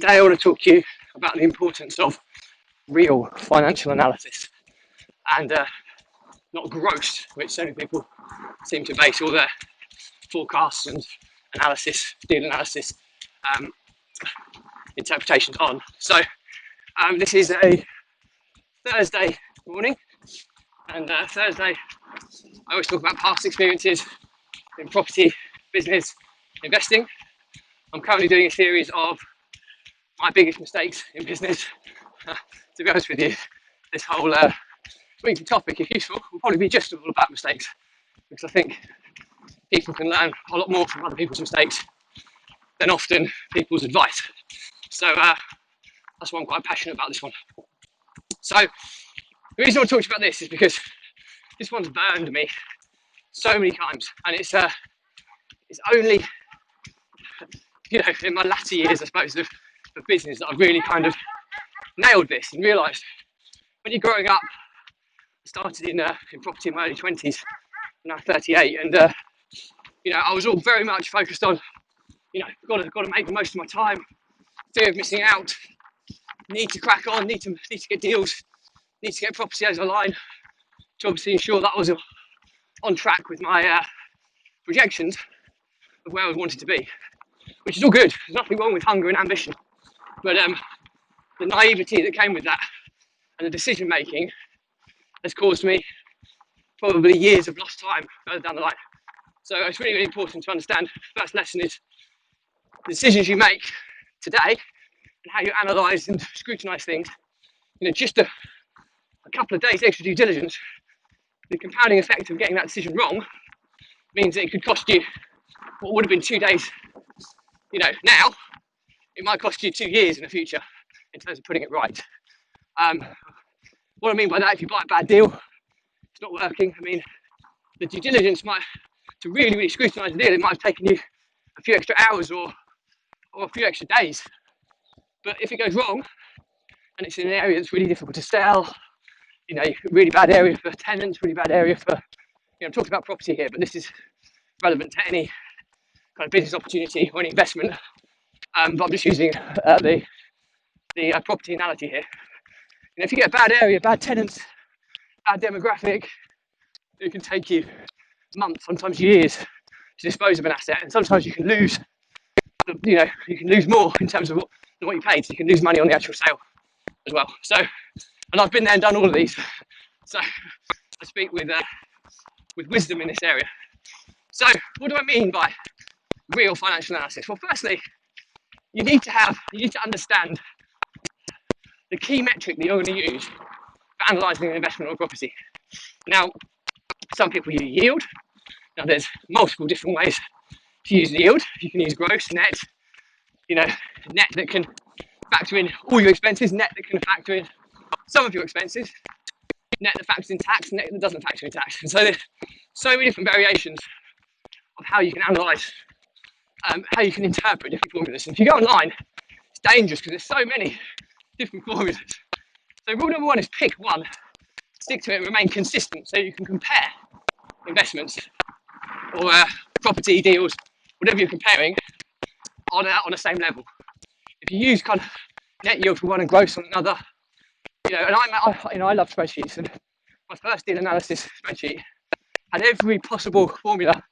Today I want to talk to you about the importance of real financial analysis and not gross, which so many people seem to base all their forecasts and analysis, deal analysis, interpretations on. So this is a Thursday morning, and Thursday I always talk about past experiences in property, business, investing. I'm currently doing a series of my biggest mistakes in business. To be honest with you, this whole weekly topic, if useful, will probably be just all about mistakes, because I think people can learn a lot more from other people's mistakes than often people's advice. So that's why I'm quite passionate about this one. So the reason I want to talk to you about this is because this one's burned me so many times, and it's only, in my latter years, I suppose, of business that I've really kind of nailed this and realised when you're growing up. I started in property in my early 20s, I'm now 38, and I was all very much focused on, got to make the most of my time, fear of missing out, need to crack on, need to get deals, need to get property over the line to obviously ensure that I was on track with my projections of where I wanted to be, which is all good. There's nothing wrong with hunger and ambition, but the naivety that came with that and the decision making has caused me probably years of lost time further down the line. So it's really, really important to understand. The first lesson is the decisions you make today and how you analyse and scrutinise things. Just a couple of days extra due diligence, the compounding effect of getting that decision wrong means that it could cost you what would have been 2 days. Now it might cost you 2 years in the future in terms of putting it right. What I mean by that, if you buy a bad deal, it's not working. I mean, the due diligence to really, really scrutinise the deal, it might have taken you a few extra hours or a few extra days. But if it goes wrong, and it's in an area that's really difficult to sell, really bad area for tenants, really bad area for, I'm talking about property here, but this is relevant to any kind of business opportunity or any investment. But I'm just using the property analogy here. If you get a bad area, bad tenants, bad demographic, it can take you months, sometimes years, to dispose of an asset, and sometimes you can lose. You can lose more in terms of what you paid. So you can lose money on the actual sale as well. So, and I've been there and done all of these. So I speak with wisdom in this area. So what do I mean by real financial analysis? Well, firstly, you need to understand the key metric that you're going to use for analysing an investment or property. Now, some people use yield. Now, there's multiple different ways to use yield. You can use gross, net, net that can factor in all your expenses, net that can factor in some of your expenses, net that factors in tax, net that doesn't factor in tax. And so there's so many different variations of how you can analyse, how you can interpret different formulas. And if you go online, it's dangerous because there's so many different formulas. So rule number one is pick one, stick to it and remain consistent so you can compare investments or property deals, whatever you're comparing, on the same level. If you use kind of net yield for one and gross on another, and I love spreadsheets, and my first deal analysis spreadsheet had every possible formula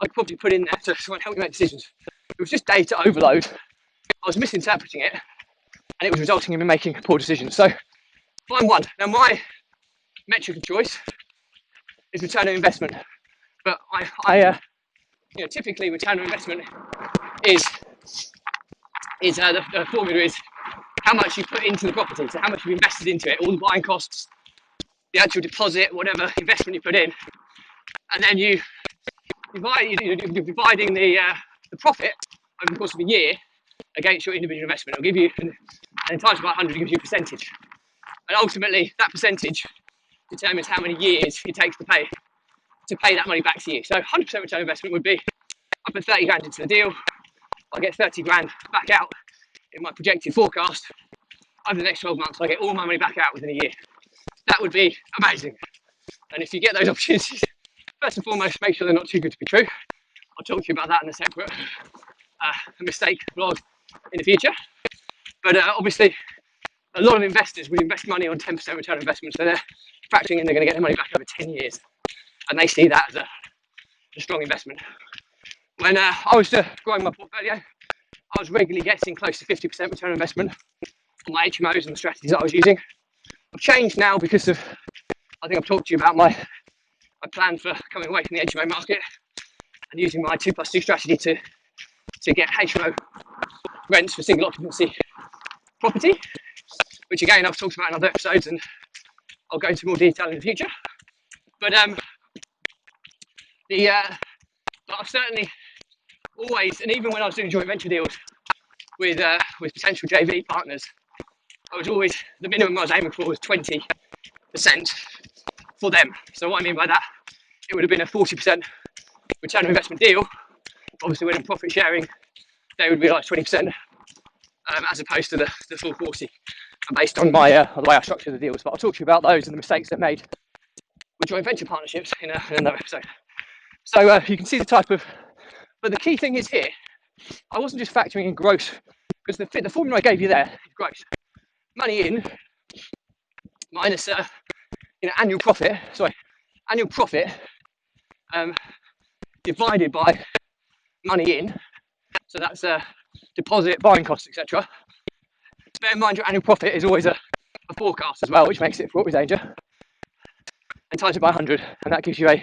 I could probably put in there to try and help you make decisions. It was just data overload. I was misinterpreting it, and it was resulting in me making poor decisions. So find one. Now my metric of choice is return on investment, but I typically return on investment is the formula is how much you put into the property, so how much you've invested into it, all the buying costs, the actual deposit, whatever investment you put in, and then you're dividing the profit over the course of a year against your individual investment. It'll give you, and times by 100 gives you a percentage, and ultimately that percentage determines how many years it takes to pay that money back to you. So 100% return on investment would be I put 30 grand into the deal, I get 30 grand back out in my projected forecast. Over the next 12 months, I get all my money back out within a year. That would be amazing. And if you get those opportunities, first and foremost, make sure they're not too good to be true. I'll talk to you about that in a separate mistake vlog in the future. But obviously, a lot of investors would invest money on 10% return on investment, so they're factoring in they're going to get their money back over 10 years, and they see that as a strong investment. When I was growing my portfolio, I was regularly getting close to 50% return on investment on my HMOs and the strategies that I was using. I've changed now because of, I think I've talked to you about my plan for coming away from the HMO market and using my 2+2 strategy to get HMO rents for single occupancy property, which again I've talked about in other episodes and I'll go into more detail in the future. But but I've certainly always, and even when I was doing joint venture deals with potential JV partners, I was always, the minimum I was aiming for was 20% for them. So what I mean by that, it would have been a 40% return on investment deal. Obviously when in profit sharing, they would realise 20% as opposed to the full 40, based on my the way I structure the deals. But I'll talk to you about those and the mistakes they've made with joint venture partnerships in another episode. So you can see the type of, but the key thing is here, I wasn't just factoring in gross, because the formula I gave you there is gross. Money in minus annual profit divided by money in, so that's deposit, buying costs, etc. Bear in mind your annual profit is always a forecast as well, which makes it fraught with danger, and times it by 100, and that gives you a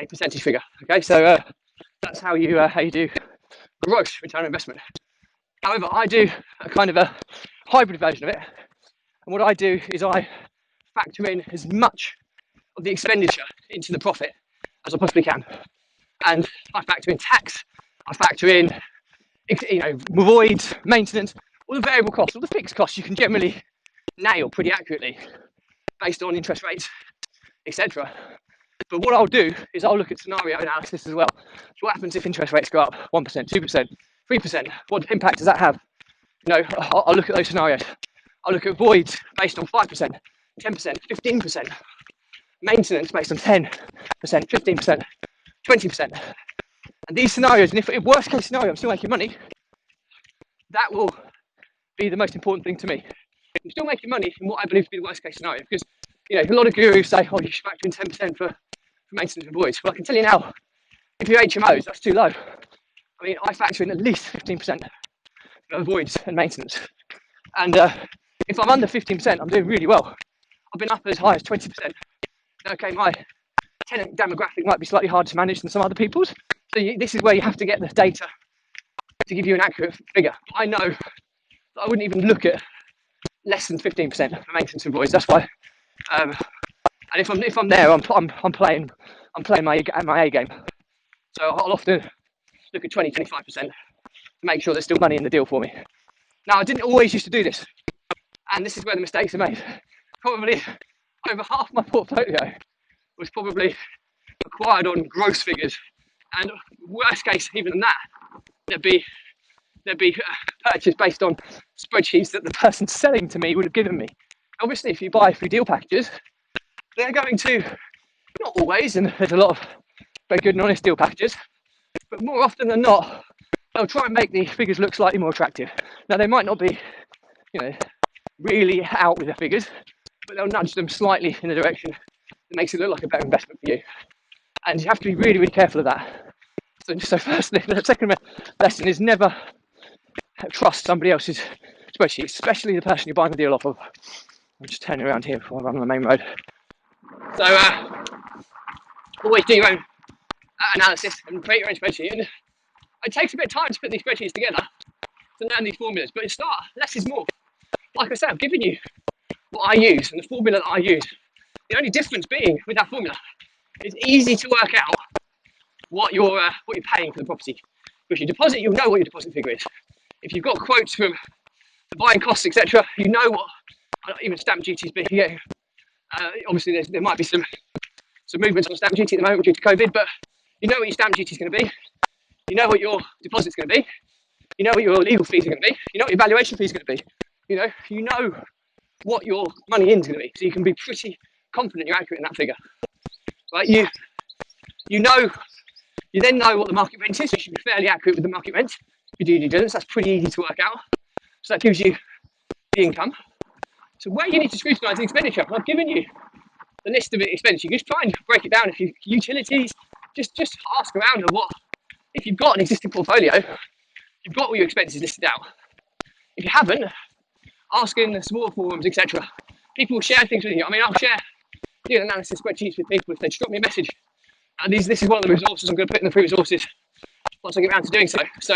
percentage figure. Okay, so that's how you do gross return on investment. However, I do a kind of a hybrid version of it, and what I do is I factor in as much of the expenditure into the profit as I possibly can, and I factor in tax, I factor in voids, maintenance, all the variable costs, all the fixed costs you can generally nail pretty accurately based on interest rates, etc. But what I'll do is I'll look at scenario analysis as well. So what happens if interest rates go up 1%, 2%, 3%? What impact does that have? I'll look at those scenarios. I'll look at voids based on 5%, 10%, 15%. Maintenance based on 10%, 15%, 20%. And these scenarios, and if worst case scenario I'm still making money, that will be the most important thing to me. I'm still making money in what I believe to be the worst case scenario, because a lot of gurus say, oh, you should factor in 10% for maintenance and voids. Well, I can tell you now, if you're HMOs, that's too low. I mean, I factor in at least 15% of voids and maintenance. And if I'm under 15%, I'm doing really well. I've been up as high as 20%. Okay, my tenant demographic might be slightly harder to manage than some other people's. So this is where you have to get the data to give you an accurate figure. I know that I wouldn't even look at less than 15% for maintenance and voids. That's why. And if I'm there, I'm playing my A game. So I'll often look at 20-25% to make sure there's still money in the deal for me. Now, I didn't always used to do this, and this is where the mistakes are made. Probably over half my portfolio was probably acquired on gross figures, and worst case, even than that, there'd be purchased based on spreadsheets that the person selling to me would have given me. Obviously, if you buy through deal packages, they're going to, not always, and there's a lot of very good and honest deal packages, but more often than not, they'll try and make the figures look slightly more attractive. Now, they might not be, really out with the figures, but they'll nudge them slightly in the direction that makes it look like a better investment for you. And you have to be really, really careful of that. So firstly, the second lesson is never trust somebody else's spreadsheet, especially the person you're buying the deal off of. I'm just turning around here before I run on the main road. So always do your own analysis and create your own spreadsheet. And it takes a bit of time to put these spreadsheets together to learn these formulas, but you start, less is more. Like I said, I've given you what I use and the formula that I use. The only difference being with that formula, it's easy to work out what you're paying for the property. If you deposit, you'll know what your deposit figure is. If you've got quotes from the buying costs, etc., you know what even stamp duties be. Yeah, obviously there might be some movements on stamp duty at the moment due to COVID, but you know what your stamp duty is going to be. You know what your deposit's going to be. You know what your legal fees are going to be. You know what your valuation fees are going to be. You know what your money in is going to be, so you can be pretty confident you're accurate in that figure. Right? You then know what the market rent is, so you should be fairly accurate with the market rent. If you do due diligence, that's pretty easy to work out. So that gives you the income. So where you need to scrutinise the expenditure, and I've given you the list of expenditure. Just try and break it down. If you utilities, just ask around of what. If you've got an existing portfolio, you've got all your expenses listed out. If you haven't, ask in the support forums, etc. People will share things with you. I mean, I'll share an analysis spreadsheets with people if they just drop me a message. And this is one of the resources I'm going to put in the free resources once I get around to doing so. So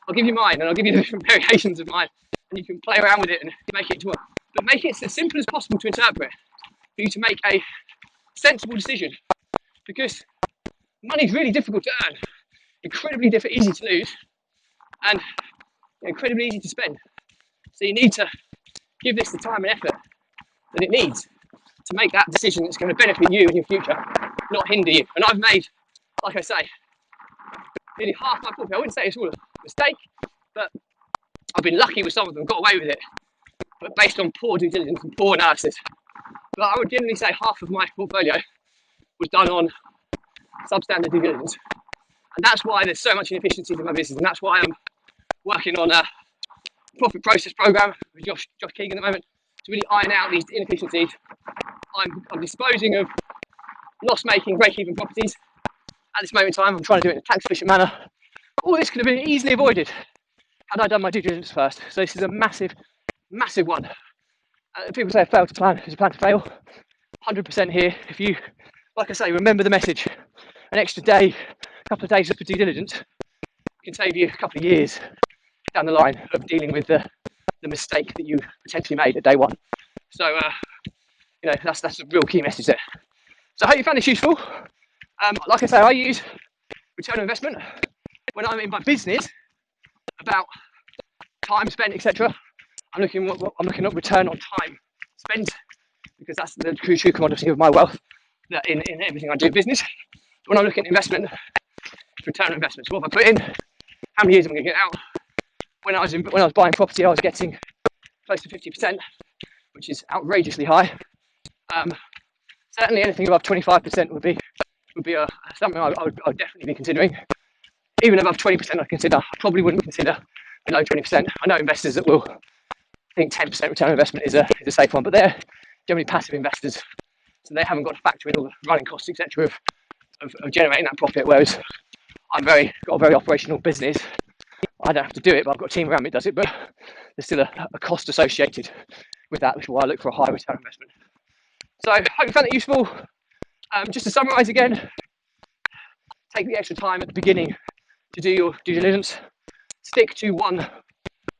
I'll give you mine, and I'll give you the different variations of mine, and you can play around with it and make it to work. But make it as simple as possible to interpret for you to make a sensible decision, because money is really difficult to earn, incredibly easy to lose, and incredibly easy to spend. So you need to give this the time and effort that it needs to make that decision that's going to benefit you in your future, not hinder you. And I've made, like I say, nearly half my portfolio. I wouldn't say it's all a mistake, but I've been lucky with some of them, got away with it, but based on poor due diligence and poor analysis. But I would generally say half of my portfolio was done on substandard due diligence. And that's why there's so much inefficiencies in my business, and that's why I'm working on a profit process program with Josh Keegan at the moment to really iron out these inefficiencies. I'm disposing of loss-making, break-even properties at this moment in time. I'm trying to do it in a tax-efficient manner. All this could have been easily avoided had I done my due diligence first. So this is a massive, massive one. People say a fail to plan is a plan to fail. 100% here. If you, like I say, remember the message, an extra day, a couple of days of due diligence can save you a couple of years down the line of dealing with the mistake that you potentially made at day one. So, that's a real key message there. So I hope you found this useful. Like I say, I use return on investment when I'm in my business about time spent, etc. I'm looking at return on time spent, because that's the true commodity of my wealth that in everything I do business. When I'm looking at investment, it's return on investment. So what have I put in? How many years am I going to get out? When I was buying property, I was getting close to 50%, which is outrageously high. Certainly anything above 25% would be something I would definitely be considering. Even above 20% I'd consider. I probably wouldn't consider below 20%. I know investors that will think 10% return on investment is a safe one, but they're generally passive investors, so they haven't got to factor in all the running costs, etc. of generating that profit, whereas I've got a very operational business. I don't have to do it, but I've got a team around me that does it, but there's still a cost associated with that, which is why I look for a high return on investment. So I hope you found it useful. Just to summarise again, take the extra time at the beginning to do your due diligence. Stick to one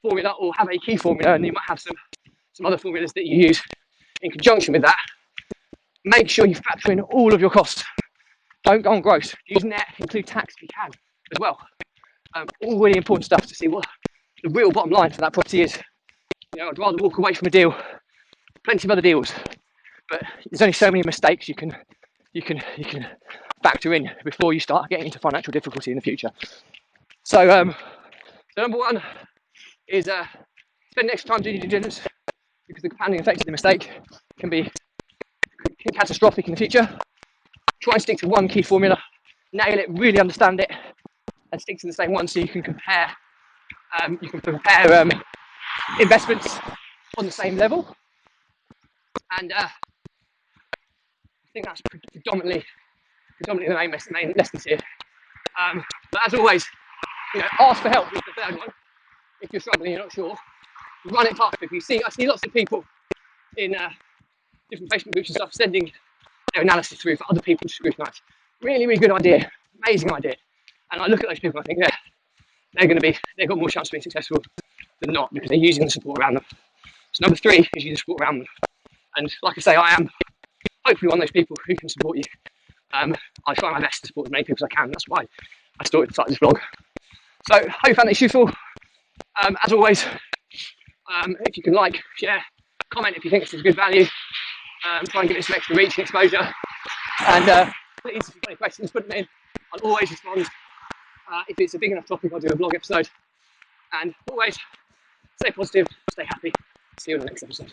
formula or have a key formula, and you might have some other formulas that you use in conjunction with that. Make sure you factor in all of your costs. Don't go on gross. Use net, include tax if you can as well. All really important stuff to see what the real bottom line for that property is. I'd rather walk away from a deal, plenty of other deals, but there's only so many mistakes you can factor in before you start getting into financial difficulty in the future. So number one is spend extra time doing due diligence, because the compounding effect of the mistake can be catastrophic in the future. Try and stick to one key formula, nail it, really understand it, and stick to the same one so you can compare investments on the same level. And I think that's predominantly the main lessons here. But as always, ask for help is the third one. If you're struggling, you're not sure, run it past people. I see lots of people in different Facebook groups and stuff sending their analysis through for other people to scrutinise. Really, really good idea, amazing idea. And I look at those people and I think, they've got more chance of being successful than not, because they're using the support around them. So number three is use the support around them. And like I say, I am hopefully one of those people who can support you. I try my best to support as many people as I can. That's why I started this vlog. So hope you found this useful. As always, if you can like, share, comment if you think this is good value. Try and give it some extra reach and exposure. And please, if you've got any questions, put them in. I'll always respond. If it's a big enough topic, I'll do a vlog episode. And always stay positive, stay happy. See you in the next episode.